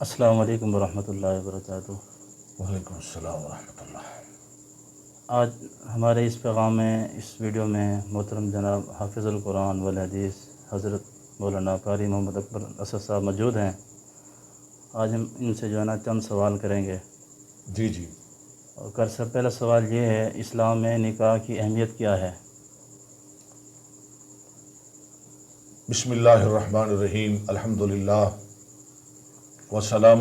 السلام علیکم ورحمۃ اللہ وبرکاتہ۔ وعلیکم السلام ورحمۃ اللہ۔ آج ہمارے اس پیغام میں، اس ویڈیو میں محترم جناب حافظ القرآن والحدیث حضرت مولانا قاری محمد اکبر اسد صاحب موجود ہیں۔ آج ہم ان سے جو ہے نا چند سوال کریں گے۔ جی اور سب پہلا سوال یہ ہے، اسلام میں نکاح کی اہمیت کیا ہے؟ بسم اللہ الرحمن الرحیم، الحمدللہ وسلام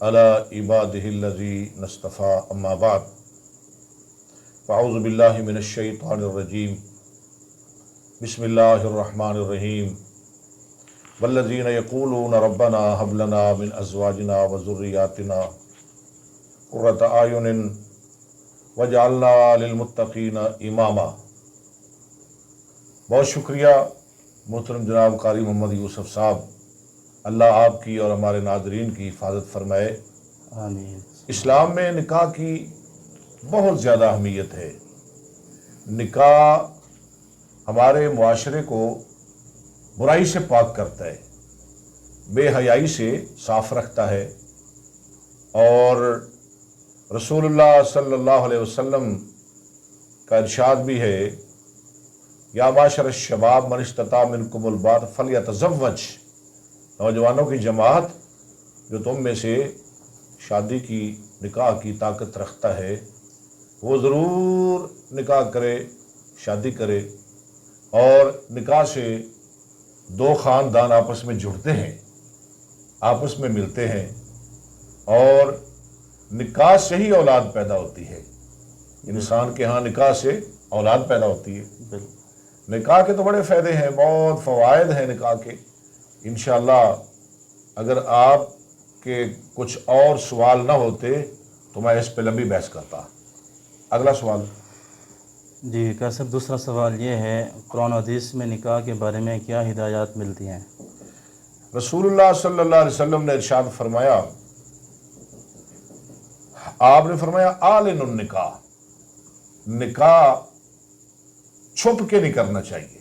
علی عبادہ الذین اصطفیٰ، اما بعد فاعوذ باللہ من الشیطان الرجیم، بسم اللہ الرحمن الرحیم، والذین یقولون ربنا ھب لنا من ازواجنا وذریاتنا قرۃ اعین واجعلنا للمتقین اماما۔ بہت شکریہ محترم جناب قاری محمد یوسف صاحب، اللہ آپ کی اور ہمارے ناظرین کی حفاظت فرمائے۔ آمین۔ اسلام میں نکاح کی بہت زیادہ اہمیت ہے۔ نکاح ہمارے معاشرے کو برائی سے پاک کرتا ہے، بے حیائی سے صاف رکھتا ہے، اور رسول اللہ صلی اللہ علیہ وسلم کا ارشاد بھی ہے، یا معاشر الشباب من استطاع منکم الباءۃ فلیتزوج، نوجوانوں کی جماعت جو تم میں سے شادی کی، نکاح کی طاقت رکھتا ہے، وہ ضرور نکاح کرے، شادی کرے۔ اور نکاح سے دو خاندان آپس میں جڑتے ہیں، آپس میں ملتے ہیں، اور نکاح سے ہی اولاد پیدا ہوتی ہے۔ انسان کے ہاں نکاح سے اولاد پیدا ہوتی ہے۔ بالکل۔ نکاح کے تو بڑے فائدے ہیں، بہت فوائد ہیں نکاح کے۔ انشاءاللہ اگر آپ کے کچھ اور سوال نہ ہوتے تو میں اس پہ لمبی بحث کرتا۔ اگلا سوال۔ جی صاحب، دوسرا سوال یہ ہے، قرآن و حدیث میں نکاح کے بارے میں کیا ہدایات ملتی ہیں؟ رسول اللہ صلی اللہ علیہ وسلم نے ارشاد فرمایا، آپ نے فرمایا اعلن النکاح، نکاح چھپ کے نہیں کرنا چاہیے۔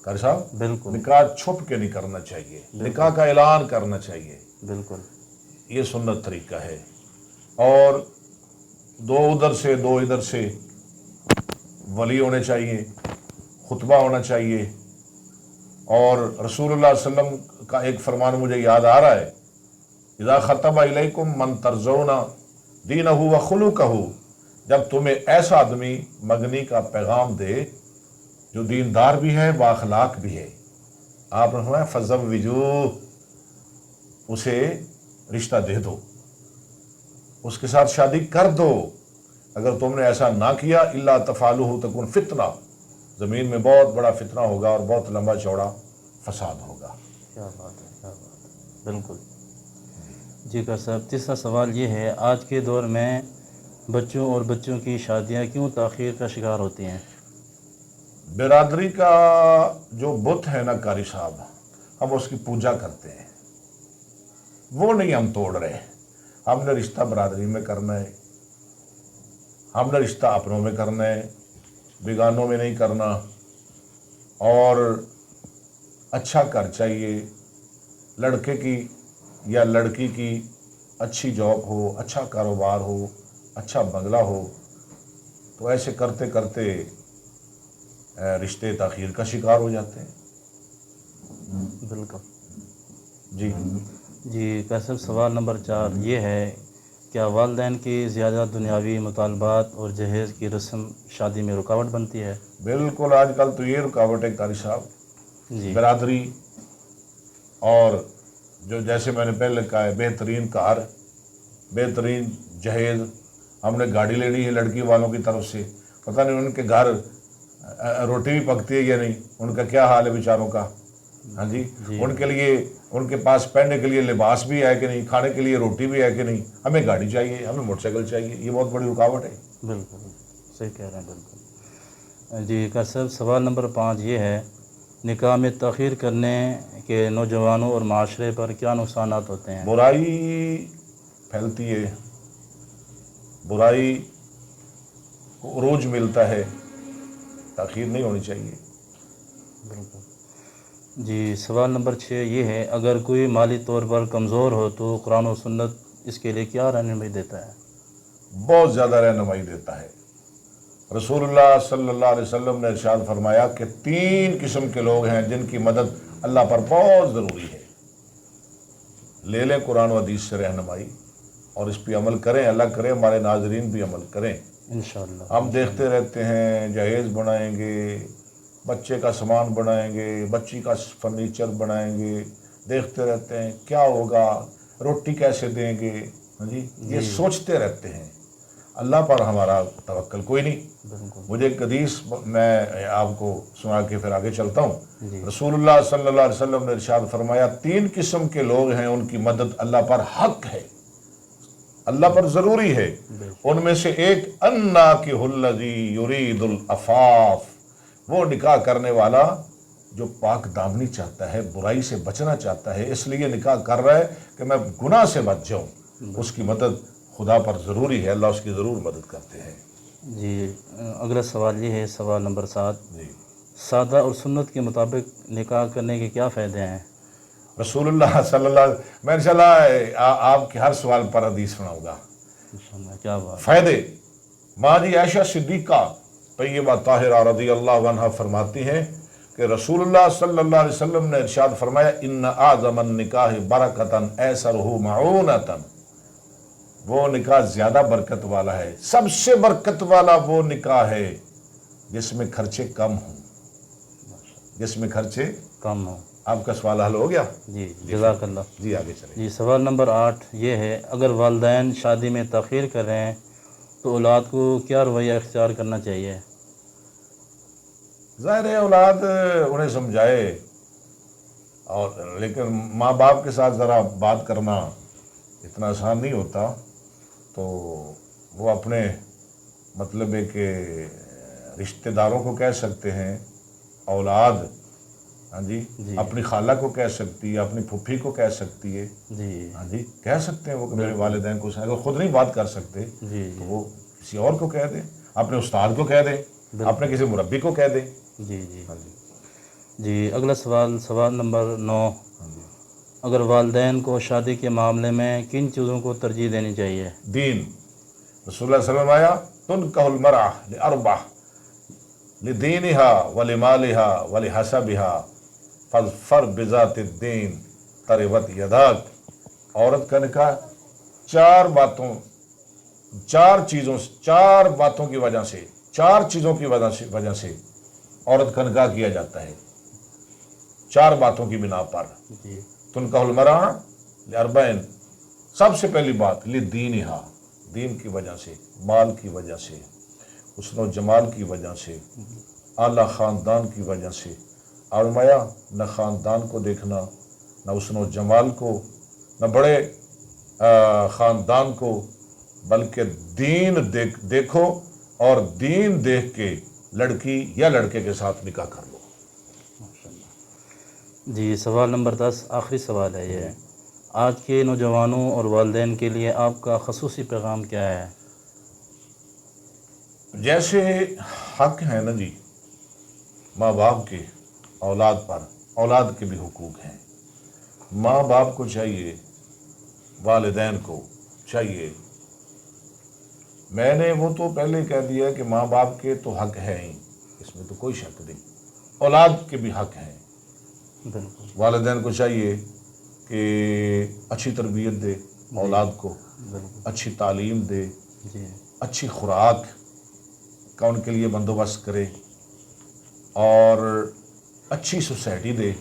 قاری صاحب، بالکل نکاح چھپ کے نہیں کرنا چاہیے، نکاح کا اعلان کرنا چاہیے۔ بالکل۔ یہ سنت طریقہ ہے، اور دو ادھر سے دو ادھر سے ولی ہونے چاہیے، خطبہ ہونا چاہیے۔ اور رسول اللہ صلی اللہ علیہ وسلم کا ایک فرمان مجھے یاد آ رہا ہے، اذا خطب الیکم من ترضون دینہ وخلقہ، جب تمہیں ایسا آدمی مگنی کا پیغام دے جو دیندار بھی ہے، بااخلاق بھی ہے، آپ نے فرمایا فزوجوہ، اسے رشتہ دے دو، اس کے ساتھ شادی کر دو۔ اگر تم نے ایسا نہ کیا، الا تفعلوہ تکن فتنہ، زمین میں بہت بڑا فتنہ ہوگا اور بہت لمبا چوڑا فساد ہوگا۔ کیا بات ہے، کیا بات ہے، بالکل۔ جی صاحب، تیسرا سوال یہ ہے، آج کے دور میں بچوں اور بچوں کی شادیاں کیوں تاخیر کا شکار ہوتی ہیں؟ برادری کا جو بت ہے نا قاری صاحب، ہم اس کی پوجا کرتے ہیں، وہ نہیں ہم توڑ رہے۔ ہم نے رشتہ برادری میں کرنا ہے، ہم نے رشتہ اپنوں میں کرنا ہے، بیگانوں میں نہیں کرنا۔ اور اچھا گھر چاہیے، لڑکے کی یا لڑکی کی اچھی جاب ہو، اچھا کاروبار ہو، اچھا بنگلہ ہو، تو ایسے کرتے کرتے رشتے تاخیر کا شکار ہو جاتے ہیں۔ بالکل۔ جی جی صاحب، سوال نمبر 4 یہ ہے، کیا والدین کی زیادہ دنیاوی مطالبات اور جہیز کی رسم شادی میں رکاوٹ بنتی ہے؟ بالکل، آج کل تو یہ رکاوٹ ہے قاری صاحب، جی برادری، اور جو جیسے میں نے پہلے کہا ہے، بہترین کار، بہترین جہیز۔ ہم نے گاڑی لینی ہے لڑکی والوں کی طرف سے، پتہ نہیں ان کے گھر روٹی بھی پکتی ہے یا نہیں، ان کا کیا حال ہے بیچاروں کا۔ ہاں جی، ان کے لیے، ان کے پاس پہننے کے لیے لباس بھی ہے کہ نہیں، کھانے کے لیے روٹی بھی ہے کہ نہیں۔ ہمیں گاڑی چاہیے، ہمیں موٹر سائیکل چاہیے، یہ بہت بڑی رکاوٹ ہے۔ بالکل صحیح کہہ رہے ہیں، بالکل۔ جی صاحب، سوال نمبر 5 یہ ہے، نکاح میں تاخیر کرنے کے نوجوانوں اور معاشرے پر کیا نقصانات ہوتے ہیں؟ برائی پھیلتی ہے، برائی کو عروج ملتا ہے، تاخیر نہیں ہونی چاہیے۔ بالکل۔ جی سوال نمبر 6 یہ ہے، اگر کوئی مالی طور پر کمزور ہو تو قرآن و سنت اس کے لیے کیا رہنمائی دیتا ہے؟ بہت زیادہ رہنمائی دیتا ہے۔ رسول اللہ صلی اللہ علیہ وسلم نے ارشاد فرمایا کہ 3 قسم کے لوگ ہیں جن کی مدد اللہ پر بہت ضروری ہے۔ لے لیں قرآن و حدیث سے رہنمائی اور اس پہ عمل کریں، اللہ کرے ہمارے ناظرین بھی عمل کریں۔ انشاءاللہ ہم دیکھتے رہتے ہیں، جہیز بنائیں گے، بچے کا سامان بنائیں گے، بچی کا فرنیچر بنائیں گے، دیکھتے رہتے ہیں کیا ہوگا، روٹی کیسے دیں گے، ہاں جی، یہ سوچتے رہتے ہیں۔ اللہ پر ہمارا توکل کوئی نہیں۔ بالکل مجھے ایک حدیث میں آپ کو سنا کے پھر آگے چلتا ہوں۔ جی رسول اللہ صلی اللہ علیہ وسلم نے ارشاد فرمایا 3 قسم کے لوگ ہیں، ان کی مدد اللہ پر حق ہے، اللہ پر ضروری ہے۔ ان میں سے ایک الناکح الذی یرید العفاف، وہ نکاح کرنے والا جو پاک دامنی چاہتا ہے، برائی سے بچنا چاہتا ہے، اس لیے نکاح کر رہا ہے کہ میں گناہ سے بچ جاؤں۔ اس کی مدد خدا پر ضروری ہے، اللہ اس کی ضرور مدد کرتے ہیں۔ جی اگلا سوال یہ ہے، سوال نمبر 7، جی سادہ اور سنت کے مطابق نکاح کرنے کے کیا فائدے ہیں؟ رسول اللہ صلی اللہ علیہ وسلم، میں انشاءاللہ آپ کے ہر سوال پر حدیث سناؤں گا۔ انشاءاللہ کیا بات۔ فائدے، ماں جی عائشہ صدیقہ طیبہ طاہرہ رضی اللہ عنہا فرماتی ہیں کہ رسول اللہ صلی اللہ علیہ وسلم نے ارشاد فرمایا ان اعظم النکاح برکتاً ایسرہ معونتاً، وہ نکاح زیادہ برکت والا ہے، سب سے برکت والا وہ نکاح ہے جس میں خرچے کم ہوں، جس میں خرچے کم ہو۔ آپ کا سوال حل ہو گیا؟ جی جزاک اللہ۔ جی آگے چلیں۔ جی سوال نمبر 8 یہ ہے، اگر والدین شادی میں تاخیر کر رہے ہیں تو اولاد کو کیا رویہ اختیار کرنا چاہیے؟ ظاہر ہے اولاد انہیں سمجھائے، اور لیکن ماں باپ کے ساتھ ذرا بات کرنا اتنا آسان نہیں ہوتا، تو وہ اپنے مطلب ہے کہ رشتہ داروں کو کہہ سکتے ہیں، اولاد ہاں جی اپنی خالہ کو کہہ سکتی ہے، اپنی پھپھی کو کہہ سکتی ہے، جی ہاں جی کہہ سکتے ہیں وہ کہ میرے والدین کو، اگر خود نہیں بات کر سکتے جی تو وہ کسی اور کو کہہ دیں، اپنے استاد کو کہہ دیں، اپنے کسی مربی کو کہہ دیں۔ جی جی ہاں جی جی اگلا سوال، سوال نمبر 9، ہاں جی اگر والدین کو شادی کے معاملے میں کن چیزوں کو ترجیح دینی چاہیے؟ دین، رسول اللہ صلی اللہ علیہ وسلم آیا تنکح المرأة لأربع لدینها ولمالها ولحسبها فاظفر بذات الدین تربت یداک، عورت کا نکاح 4 باتوں، 4 چیزوں، 4 باتوں کی وجہ سے، 4 چیزوں کی وجہ سے عورت کا نکاح کیا جاتا ہے، 4 باتوں کی بنا پر۔ جی تنکح المرأة لأربع، سب سے پہلی بات لدینہا، دین کی وجہ سے، مال کی وجہ سے، حسن و جمال کی وجہ سے، اعلیٰ خاندان کی وجہ سے۔ اور فرمایا نہ خاندان کو دیکھنا، نہ حسن و جمال کو، نہ بڑے خاندان کو، بلکہ دین دیکھو، اور دین دیکھ کے لڑکی یا لڑکے کے ساتھ نکاح کر لو۔ جی سوال نمبر 10 آخری سوال ہے یہ، آج کے نوجوانوں اور والدین کے لیے آپ کا خصوصی پیغام کیا ہے؟ جیسے حق ہیں نا جی ماں باپ کے اولاد پر، اولاد کے بھی حقوق ہیں۔ ماں باپ کو چاہیے، والدین کو چاہیے، میں نے وہ تو پہلے کہہ دیا کہ ماں باپ کے تو حق ہیں ہی، اس میں تو کوئی شک نہیں، اولاد کے بھی حق ہیں۔ بالکل والدین کو چاہیے کہ اچھی تربیت دے اولاد کو، بالکل اچھی تعلیم دے، جی اچھی خوراک کا ان کے لیے بندوبست کرے، اور اچھی سوسائٹی دے،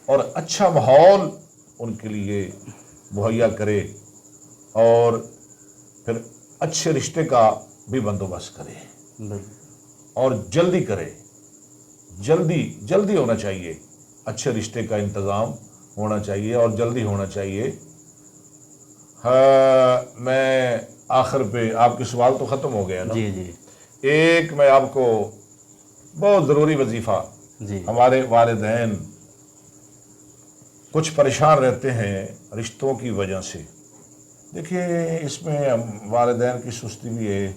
اور اچھا ماحول ان کے لیے مہیا کرے، اور پھر اچھے رشتے کا بھی بندوبست کرے، بالکل اور جلدی کرے، جلدی ہونا چاہیے، اچھے رشتے کا انتظام ہونا چاہیے اور جلدی ہونا چاہیے۔ میں آخر پہ، آپ کے سوال تو ختم ہو گیا نا، جی جی ایک میں آپ کو بہت ضروری وظیفہ، جی ہمارے والدین کچھ پریشان رہتے ہیں رشتوں کی وجہ سے، دیکھیے اس میں والدین کی سستی بھی ہے،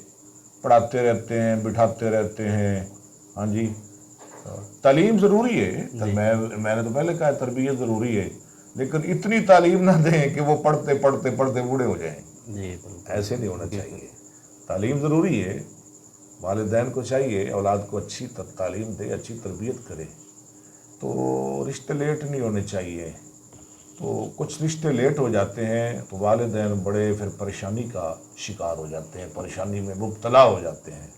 پڑھاتے رہتے ہیں، بٹھاتے رہتے ہیں، ہاں جی، تعلیم ضروری ہے، میں نے تو پہلے کہا تربیت ضروری ہے، لیکن اتنی تعلیم نہ دیں کہ وہ پڑھتے پڑھتے پڑھتے بوڑھے ہو جائیں، جی بالکل، ایسے نہیں ہونا چاہیے۔ تعلیم ضروری ہے، والدین کو چاہیے اولاد کو اچھی تعلیم دے، اچھی تربیت کرے، تو رشتے لیٹ نہیں ہونے چاہیے۔ تو کچھ رشتے لیٹ ہو جاتے ہیں تو والدین بڑے پھر پریشانی کا شکار ہو جاتے ہیں، پریشانی میں مبتلا ہو جاتے ہیں۔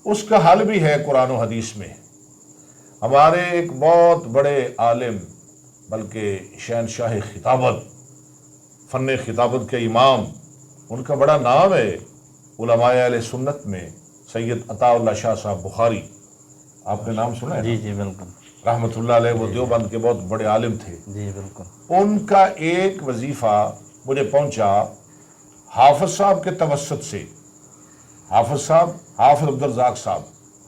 اس کا حل بھی ہے قرآن و حدیث میں۔ ہمارے ایک بہت بڑے عالم، بلکہ شہنشاہ خطابت، فن خطابت کے امام، ان کا بڑا نام ہے علماء اہل سنت میں، سید عطا اللہ شاہ صاحب بخاری، آپ نے نام سنا ہے نا؟ جی جی بالکل، رحمۃ اللہ علیہ، وہ دیوبند کے بہت بڑے عالم تھے۔ جی بالکل، ان کا ایک وظیفہ مجھے پہنچا حافظ صاحب کے توسط سے۔ حافظ صاحب، حافظ عبدالرزاق صاحب،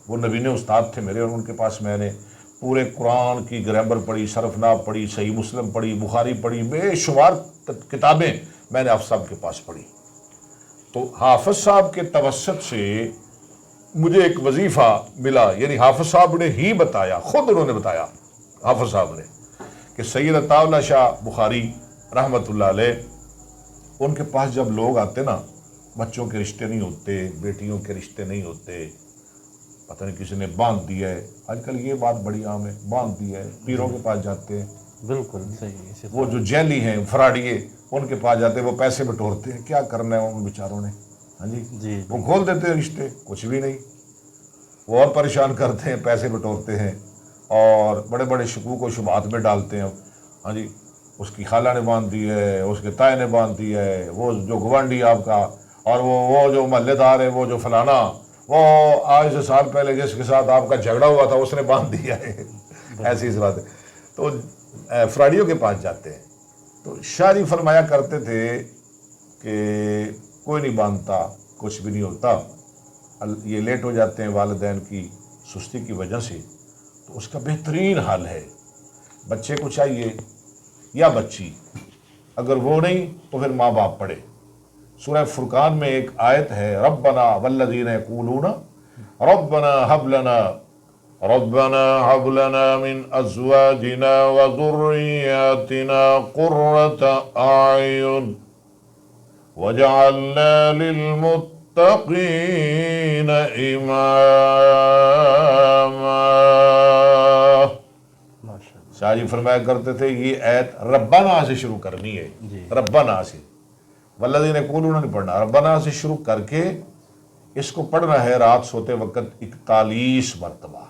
وہ نبینے استاد تھے میرے، اور ان کے پاس میں نے پورے قرآن کی گرامر پڑھی، صرف نحو پڑھی، صحیح مسلم پڑھی، بخاری پڑھی، بے شمار کتابیں میں نے حافظ صاحب کے پاس پڑھی۔ تو حافظ صاحب کے توسط سے مجھے ایک وظیفہ ملا، یعنی حافظ صاحب نے ہی بتایا، خود انہوں نے بتایا حافظ صاحب نے، کہ سید عطا اللہ شاہ بخاری رحمۃ اللہ علیہ، ان کے پاس جب لوگ آتے نا، بچوں کے رشتے نہیں ہوتے، بیٹیوں کے رشتے نہیں ہوتے، پتہ نہیں کسی نے باندھ دیا ہے، آج کل یہ بات بڑی عام ہے، باندھ دیا ہے، پیروں کے پاس جاتے ہیں، بالکل صحیح، وہ جو جیلی ہیں فراڈیے، ان کے پاس جاتے ہیں، وہ پیسے بٹورتے ہیں، کیا کرنا ہے ان بیچاروں نے، ہاں جی، وہ کھول دیتے ہیں رشتے، کچھ بھی نہیں، وہ اور پریشان کرتے ہیں، پیسے بٹورتے ہیں، اور بڑے بڑے شکوک و شبہات میں ڈالتے ہیں، ہاں جی، اس کی خالہ نے باندھ دی ہے، اس کے تائے نے باندھ دی ہے، وہ جو گوانڈی آپ کا، اور وہ جو محلے دار ہے، وہ جو فلانا، وہ آج سے سال پہلے جس کے ساتھ آپ کا جھگڑا ہوا تھا اس نے باندھ دیا ہے، ایسی اس بات ہے۔ تو فراڈیوں کے پاس جاتے ہیں۔ تو شاہ جی فرمایا کرتے تھے کہ کوئی نہیں باندھتا، کچھ بھی نہیں ہوتا، یہ لیٹ ہو جاتے ہیں والدین کی سستی کی وجہ سے، تو اس کا بہترین حل ہے، بچے کو چاہیے یا بچی، اگر وہ نہیں تو پھر ماں باپ پڑھے۔ سورہ فرقان میں ایک آیت ہے، ربنا والذین یقولون ربنا هب لنا من ازواجنا وذرياتنا قرة اعین وجعلنا للمتقین اماما۔ شاہ جی فرمایا کرتے تھے یہ آیت ربنا سے شروع کرنی ہے، ربنا سے، والذین یقولون نہیں پڑھنا، ربنا سے شروع کر کے اس کو پڑھنا ہے رات سوتے وقت 41 مرتبہ،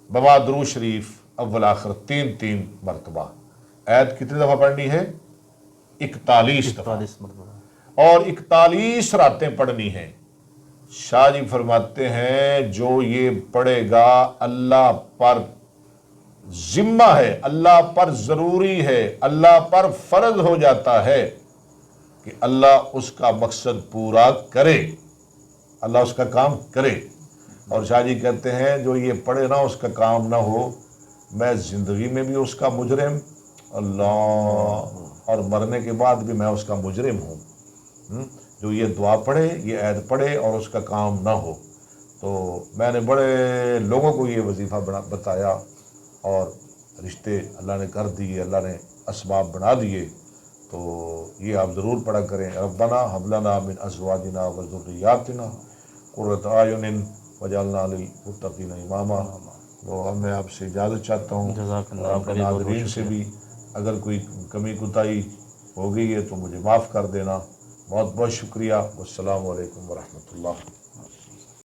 بما درود شریف اول آخر 3 مرتبہ۔ آیت کتنی دفعہ پڑھنی ہے؟ 41 دفعہ، اور 41 راتیں پڑھنی ہیں۔ شاہ جی فرماتے ہیں جو یہ پڑھے گا اللہ پر ذمہ ہے، اللہ پر ضروری ہے، اللہ پر فرض ہو جاتا ہے کہ اللہ اس کا مقصد پورا کرے، اللہ اس کا کام کرے۔ اور شاہ جی کہتے ہیں جو یہ پڑھے نا اس کا کام نہ ہو، میں زندگی میں بھی اس کا مجرم، اللہ، اور مرنے کے بعد بھی میں اس کا مجرم ہوں۔ جو یہ دعا پڑھے، یہ عید پڑھے اور اس کا کام نہ ہو۔ تو میں نے بڑے لوگوں کو یہ وظیفہ بتایا، اور رشتے اللہ نے کر دیے، اللہ نے اسباب بنا دیے۔ تو یہ آپ ضرور پڑھا کریں، ربنا هب لنا من ازواجنا وذریاتنا قرۃ اعین وجعلنا للمتقین اماما۔ تو میں آپ سے اجازت چاہتا ہوں، اور آپ ناظرین سے بھی اگر کوئی کمی کوتاہی ہو گئی ہے تو مجھے معاف کر دینا۔ بہت بہت شکریہ، والسلام علیکم ورحمۃ اللہ۔